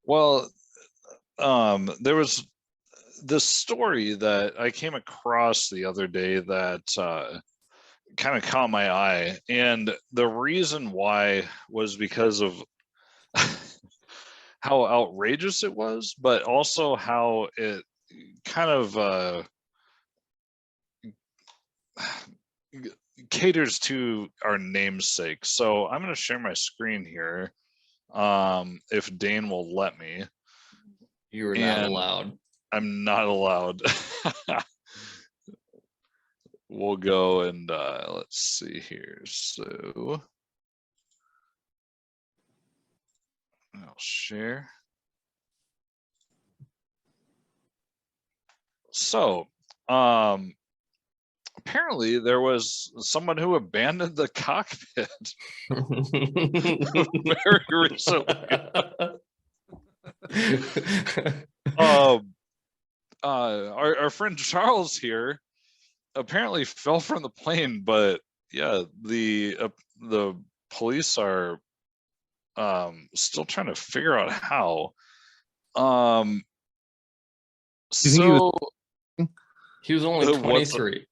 Well, there was this story that I came across the other day that kind of caught my eye, and the reason why was because of how outrageous it was, but also how it kind of caters to our namesake. So I'm going to share my screen here, if Dane will let me. You are not allowed. I'm not allowed. We'll go and let's see here. So I'll share. So apparently there was someone who abandoned the cockpit very recently. Our friend Charles here apparently fell from the plane, but yeah, the police are still trying to figure out how. So he was only 23.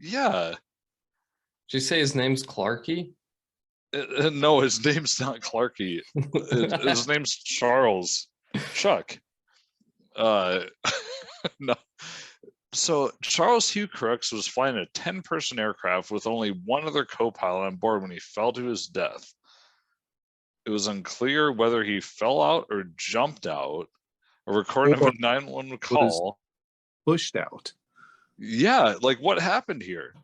Yeah. Did you say his name's Clarky? No, his name's not Clarky. His name's Charles. Chuck. No. So Charles Hugh Crooks was flying a 10-person aircraft with only one other co-pilot on board when he fell to his death. It was unclear whether he fell out or jumped out. A recording of a 911 call. Pushed out. Yeah, like what happened here?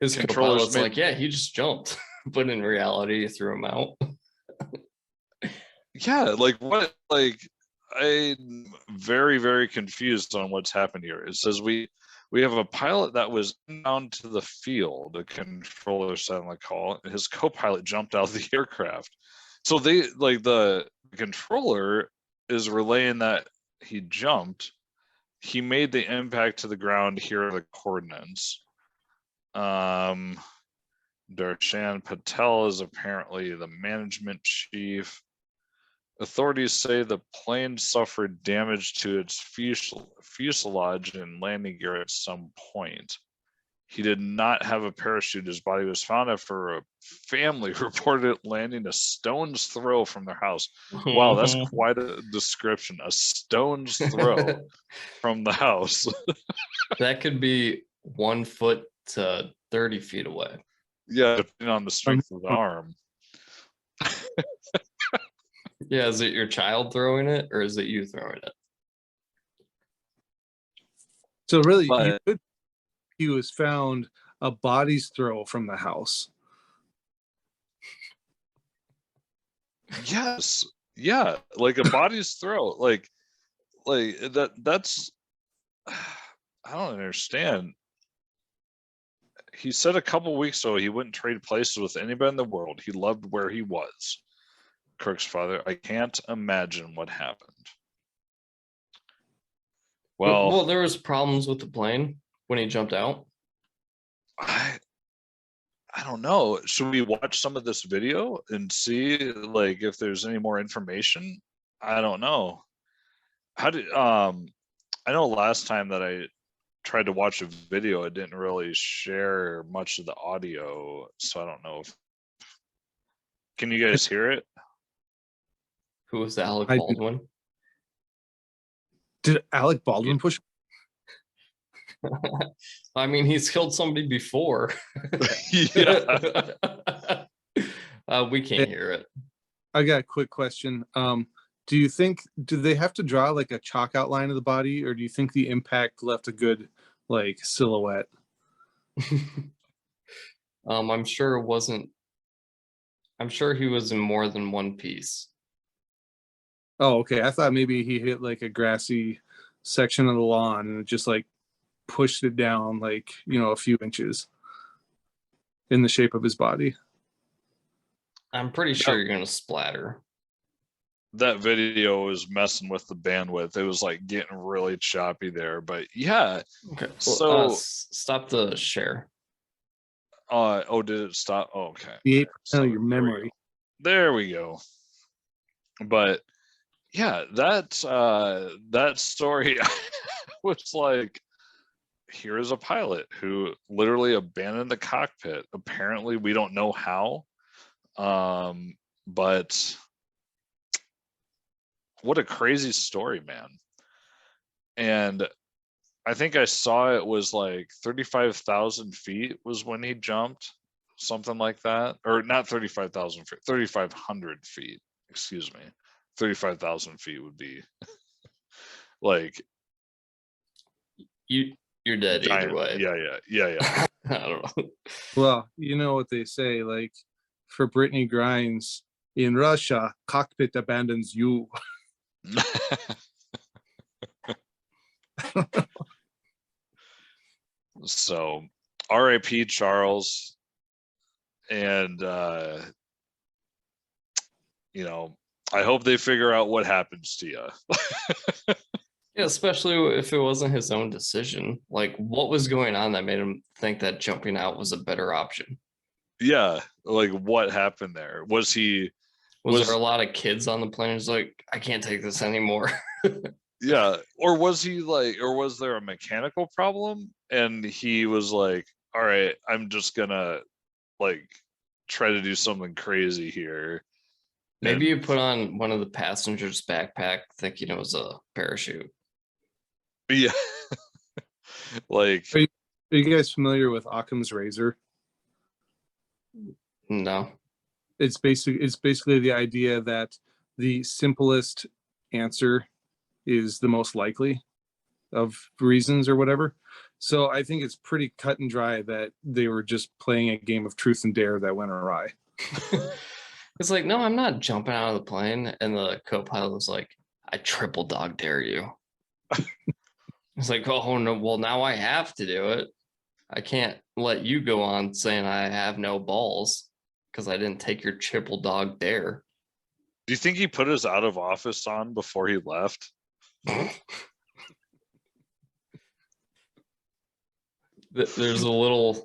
His co-pilot's like, yeah, he just jumped, but in reality, he threw him out. Yeah, like what? Like I'm very, very confused on what's happened here. It says we have a pilot that was down to the field. The controller said on the call, and his co-pilot jumped out of the aircraft. So they like the controller is relaying that he jumped. He made the impact to the ground. Here are the coordinates. Darshan Patel is apparently the management chief. Authorities say the plane suffered damage to its fuselage and landing gear at some point. He did not have a parachute. His body was found after a family reported it landing a stone's throw from their house. Wow, that's quite a description. A stone's throw from the house. That could be 1 foot to 30 feet away. Yeah, depending on the strength of the arm. Yeah, is it your child throwing it or is it you throwing it? So really, he was found a body's throw from the house. Yes. Yeah, like a body's throw. Like that's I don't understand. He said a couple weeks ago he wouldn't trade places with anybody in the world. He loved where he was. Kirk's father. I can't imagine what happened. Well, there was problems with the plane when he jumped out. I don't know. Should we watch some of this video and see like if there's any more information? I don't know. How did I know last time that I tried to watch a video, it didn't really share much of the audio, so I don't know if can you guys hear it? Who was Alec Baldwin? Did Alec Baldwin push? I mean, he's killed somebody before. Yeah. We can't hear it. I got a quick question. Do they have to draw like a chalk outline of the body, or do you think the impact left a good like silhouette? I'm sure it wasn't. I'm sure he was in more than one piece. Oh, okay. I thought maybe he hit like a grassy section of the lawn and just like pushed it down like, a few inches in the shape of his body. I'm pretty sure you're going to splatter. That video was messing with the bandwidth. It was like getting really choppy there, but yeah. Okay. Well, so stop the share. Oh, did it stop? Oh, okay. 8% of your memory. There we go. But yeah, that story was like, here is a pilot who literally abandoned the cockpit. Apparently, we don't know how, but what a crazy story, man. And I think I saw it was like 35,000 feet was when he jumped, something like that. Or not 35,000 feet, 3,500 feet, excuse me. 35,000 feet would be like you're dead giant. either way. Yeah. I don't know. Well, you know what they say, like for Brittany Grines, in Russia, cockpit abandons you. So RIP Charles. And you know, I hope they figure out what happens to you. Yeah, especially if it wasn't his own decision. Like, what was going on that made him think that jumping out was a better option? Yeah, like what happened there? Was there a lot of kids on the plane? He's like, I can't take this anymore. Yeah, or was there a mechanical problem and he was like, all right, I'm just gonna like try to do something crazy here. Maybe you put on one of the passengers' backpack thinking it was a parachute. Yeah. Like, are you guys familiar with Occam's razor? No. It's basically the idea that the simplest answer is the most likely of reasons or whatever. So I think it's pretty cut and dry that they were just playing a game of truth and dare that went awry. It's like, no, I'm not jumping out of the plane. And the co-pilot was like, I triple dog dare you. It's like, oh no, well, now I have to do it. I can't let you go on saying I have no balls because I didn't take your triple dog dare. do you think he put his out of office on before he left? There's the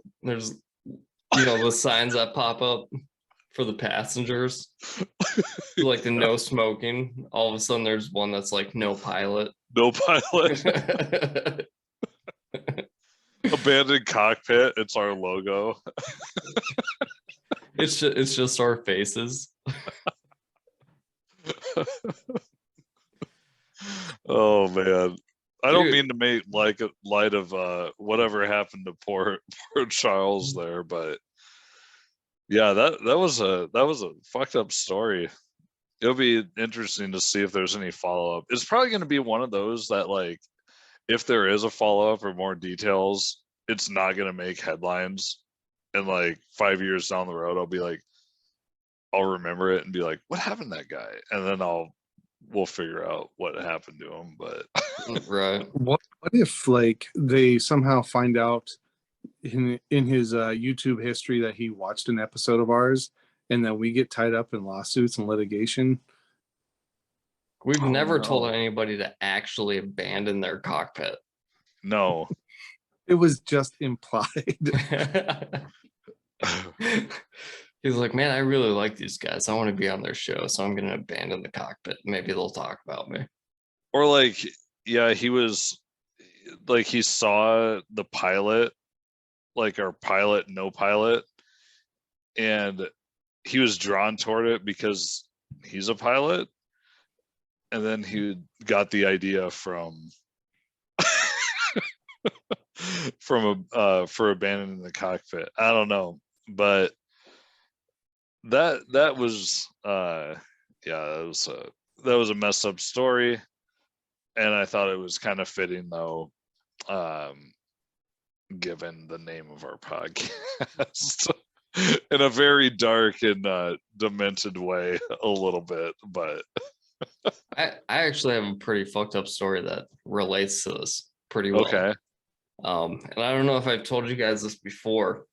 signs that pop up for the passengers, like the no smoking. All of a sudden there's one that's like no pilot. No pilot. Abandoned cockpit. It's our logo. It's just our faces. Oh man, I don't mean to make light of whatever happened to poor Charles there, but yeah, that was a fucked up story. It'll be interesting to see if there's any follow up. It's probably going to be one of those that, like, if there is a follow up or more details, it's not going to make headlines. And like 5 years down the road, I'll remember it and be like, what happened to that guy? And then we'll figure out what happened to him. But right. What if like they somehow find out in his YouTube history that he watched an episode of ours, and then we get tied up in lawsuits and litigation? We've never told anybody to actually abandon their cockpit. No. It was just implied. He's like, man, I really like these guys. I want to be on their show, so I'm going to abandon the cockpit. Maybe they'll talk about me. Or like, yeah, he was like, he saw the pilot, like our pilot, no pilot, and he was drawn toward it because he's a pilot. And then he got the idea from for abandoning the cockpit. I don't know, but that was that was a messed up story, and I thought it was kind of fitting though, given the name of our podcast. In a very dark and demented way, a little bit, but I actually have a pretty fucked up story that relates to this pretty well. Okay. And I don't know if I've told you guys this before.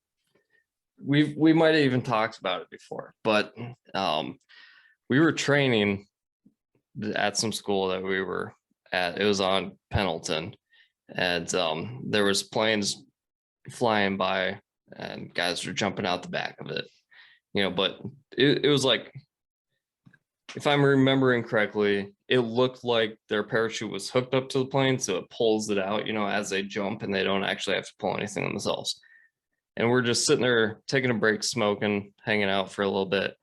We might have even talked about it before, but we were training at some school that we were at. It was on Pendleton, and there was planes flying by and guys were jumping out the back of it, but it was like if I'm remembering correctly, it looked like their parachute was hooked up to the plane, so it pulls it out, as they jump, and they don't actually have to pull anything themselves. And we're just sitting there taking a break, smoking, hanging out for a little bit,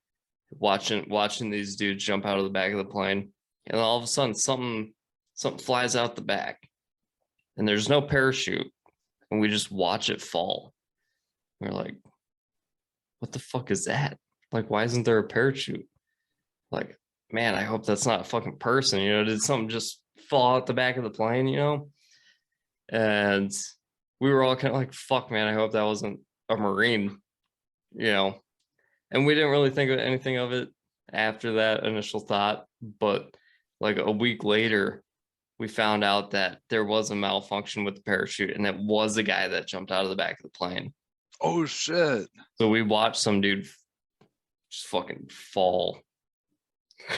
watching these dudes jump out of the back of the plane, and all of a sudden something flies out the back, and there's no parachute, and we just watch it fall. We're like, what the fuck is that? Like, why isn't there a parachute? Like, man, I hope that's not a fucking person. Did something just fall out the back of the plane? And we were all kind of like, fuck, man, I hope that wasn't a Marine. And we didn't really think of anything of it after that initial thought. But like a week later, we found out that there was a malfunction with the parachute, and it was the guy that jumped out of the back of the plane. Oh shit. So we watched some dude just fucking fall.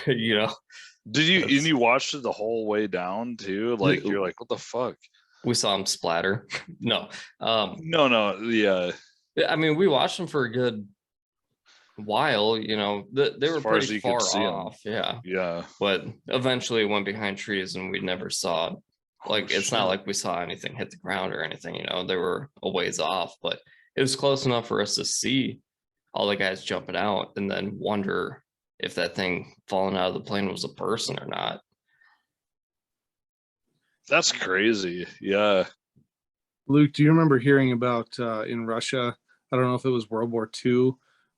Did you and you watched it the whole way down too? Like, you're like, what the fuck? We saw him splatter. No. No, yeah. I mean, we watched him for a good while, they were pretty far off. Yeah. But eventually it went behind trees and we never saw, like, it's not like we saw anything hit the ground or anything, they were a ways off, but it was close enough for us to see all the guys jumping out and then wonder if that thing falling out of the plane was a person or not. That's crazy. Yeah. Luke, do you remember hearing about in Russia? I don't know if it was World War II,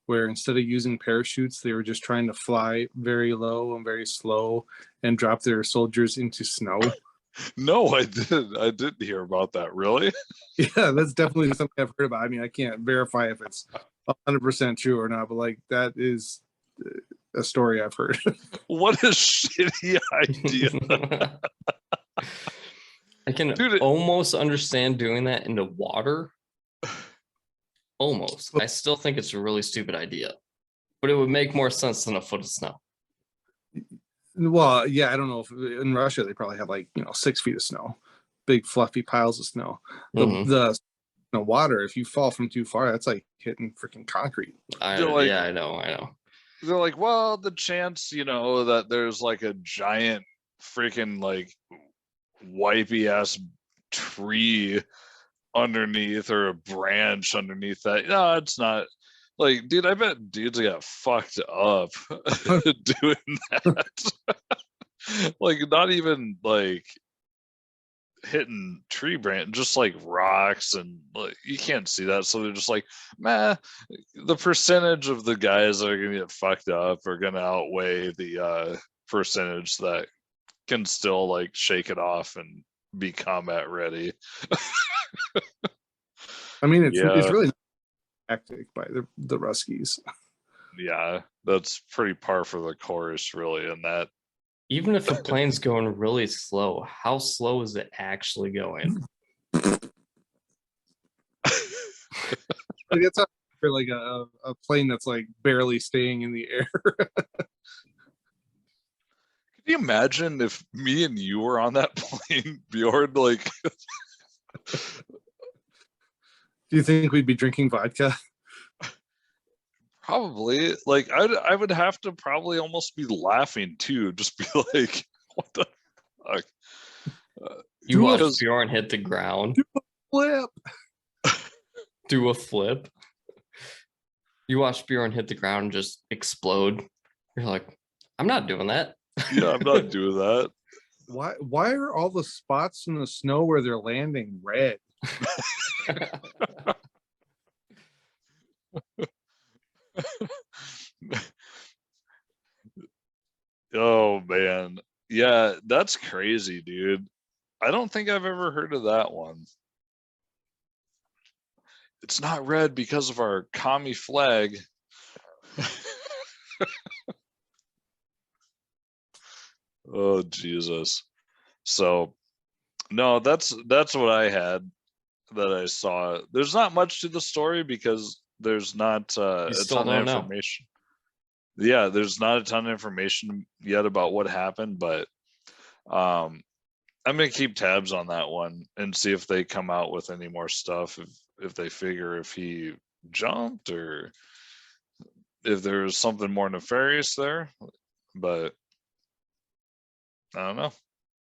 where instead of using parachutes, they were just trying to fly very low and very slow and drop their soldiers into snow. No, I didn't hear about that. Really? Yeah, that's definitely something I've heard about. I mean, I can't verify if it's 100% true or not, but like that is a story I've heard. What a shitty idea. I can almost understand doing that in the water. Almost. I still think it's a really stupid idea, but it would make more sense than a foot of snow. Well, yeah, I don't know if in Russia they probably have 6 feet of snow, big fluffy piles of snow. The water, if you fall from too far, that's like hitting freaking concrete. I know. They're like, well, the chance, that there's like a giant freaking like wipey ass tree underneath or a branch underneath that. No, it's not. Like, dude, I bet dudes got fucked up doing that. Like, not even like hitting tree branch, just like rocks, and like you can't see that, so they're just like, man, the percentage of the guys that are gonna get fucked up are gonna outweigh the percentage that can still like shake it off and be combat ready. I mean, it's really tactic by the Ruskies. Yeah, that's pretty par for the course, really, in that. Even if a plane's going really slow, how slow is it actually going? It's for like a plane that's like barely staying in the air. Can you imagine if me and you were on that plane, Bjorn? Like, do you think we'd be drinking vodka? Probably. Like, I would have to probably almost be laughing too. Just be like, what the fuck? You watch Bjorn hit the ground. Flip. Do a flip. You watch Bjorn hit the ground and just explode. You're like, I'm not doing that. Yeah, I'm not doing that. Why are all the spots in the snow where they're landing red? Oh man, yeah, that's crazy, dude. I don't think I've ever heard of that one. It's not red because of our commie flag. Oh Jesus. So no, that's what I had that I saw. There's not much to the story because there's not a ton of information. Yeah, there's not a ton of information yet about what happened, but I'm gonna keep tabs on that one and see if they come out with any more stuff, if they figure if he jumped or if there's something more nefarious there. but I don't know.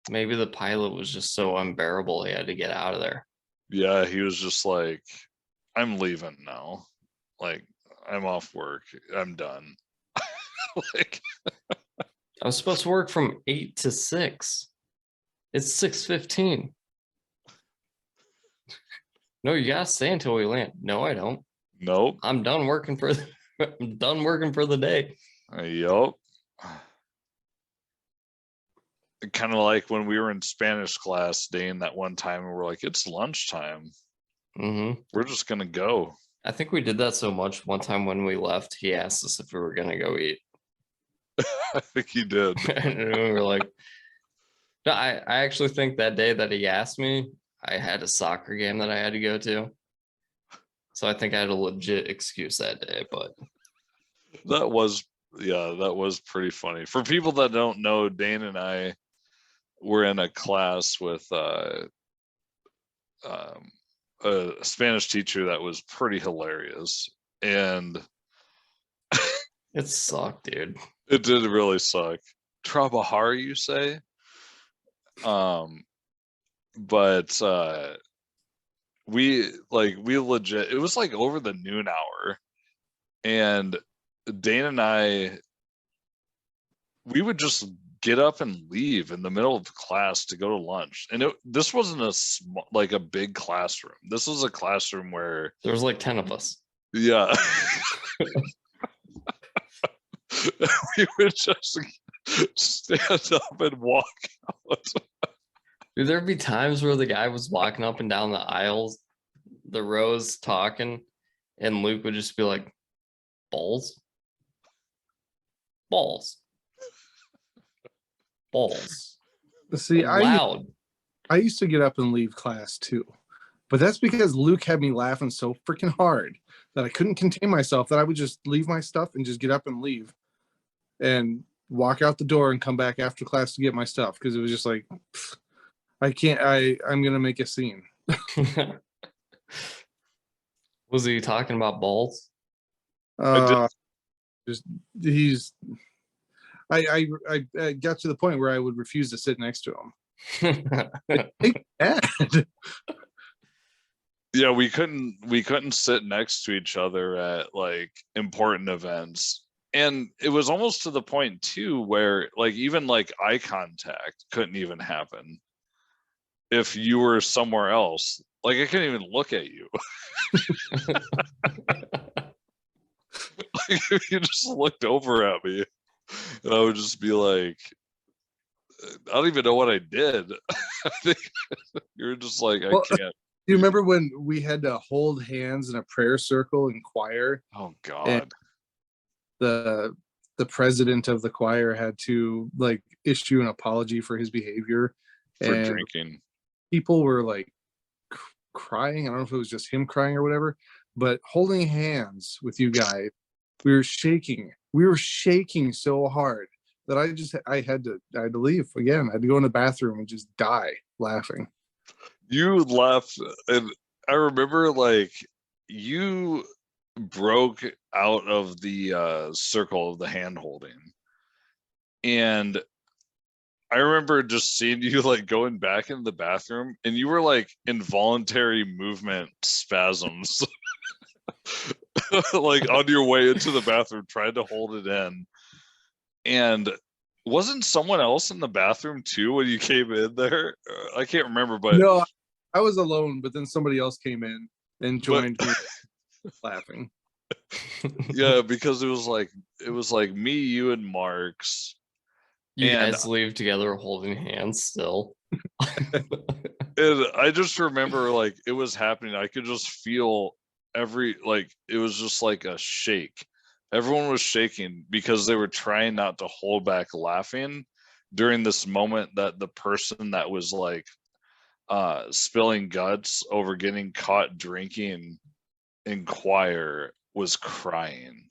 Maybe the pilot was just so unbearable he had to get out of there. Yeah, he was just like, I'm leaving now. Like, I'm off work. I'm done. Like, I was supposed to work from 8 to 6. It's 6:15. No, you gotta stay until we land. No, I don't. nope. I'm done working for I'm done working for the day. Yup. Kind of like when we were in Spanish class, Dane, that one time, and we're like, it's lunchtime. Mm-hmm. We're just gonna go. I think we did that so much. One time when we left, he asked us if we were gonna go eat. I think he did. And we were like, no, I actually think that day that he asked me, I had a soccer game that I had to go to. So I think I had a legit excuse that day, but That was, yeah, that was pretty funny. For people that don't know, Dane and I were in a class with a Spanish teacher that was pretty hilarious. And it sucked, dude. it did really suck. Trabajar, you say? But we legit, it was like over the noon hour, and Dane and I, we would just get up and leave in the middle of class to go to lunch. And this wasn't like a big classroom. This was a classroom where There was like 10 of us. yeah. We would just stand up and walk out. Dude, there'd be times where the guy was walking up and down the aisles, the rows talking, and Luke would just be like, balls. Balls. Balls. See, Loud. I used to get up and leave class too, but that's because Luke had me laughing so freaking hard that I couldn't contain myself, that I would just leave my stuff and just get up and leave and walk out the door and come back after class to get my stuff, because it was just like, I'm gonna make a scene. Was he talking about balls? Just he's I got to the point where I would refuse to sit next to him. Yeah, we couldn't sit next to each other at like important events. And it was almost to the point too where like even like eye contact couldn't even happen if you were somewhere else. Like I couldn't even look at you. Like if you just looked over at me, and I would just be like, I don't even know what I did. I think you're just like, I can't. You remember when we had to hold hands in a prayer circle in choir? Oh God. The president of the choir had to like issue an apology for his behavior For and drinking. people were like crying. I don't know if it was just him crying or whatever, but holding hands with you guys, we were shaking so hard that I had to leave again. I had to go in the bathroom and just die laughing. You left, and I remember like you broke out of the circle of the hand holding, and I remember just seeing you like going back in the bathroom, and you were like involuntary movement spasms. Like on your way into the bathroom trying to hold it in. And wasn't someone else in the bathroom too when you came in there? I can't remember, but no, I was alone, but then somebody else came in and joined me laughing. Yeah, because it was like me, you, and Marks. You And guys leave together holding hands still. and I just remember like it was happening. I could just feel it was just like a shake. Everyone was shaking because they were trying not to hold back laughing during this moment that the person that was like spilling guts over getting caught drinking in choir was crying.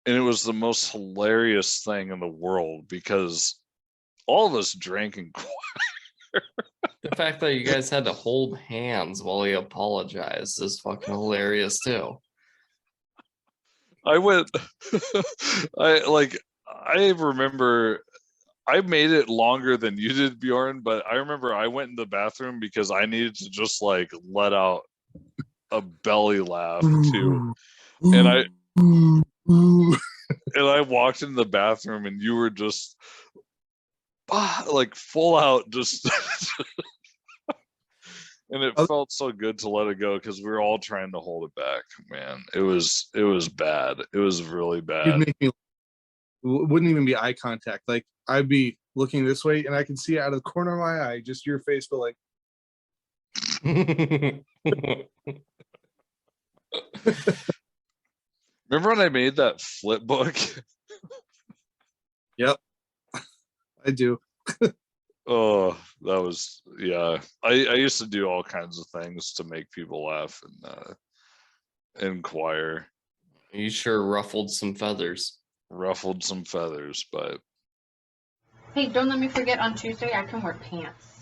And it was the most hilarious thing in the world because all of us drank in choir. The fact that you guys had to hold hands while he apologized is fucking hilarious too. I went, I remember I made it longer than you did, Bjorn, but I remember I went in the bathroom because I needed to just like let out a belly laugh too. And I walked in the bathroom and you were just like full out just and it felt so good to let it go because we were all trying to hold it back, man. It was bad. It was really You'd bad. make me, wouldn't even be eye contact. Like I'd be looking this way and I can see out of the corner of my eye just your face, but like Remember when I made that flip book? yep. I do. Oh, that was, yeah. I used to do all kinds of things to make people laugh in choir. You sure ruffled some feathers. Ruffled some feathers, but Hey, don't let me forget on Tuesday I can wear pants.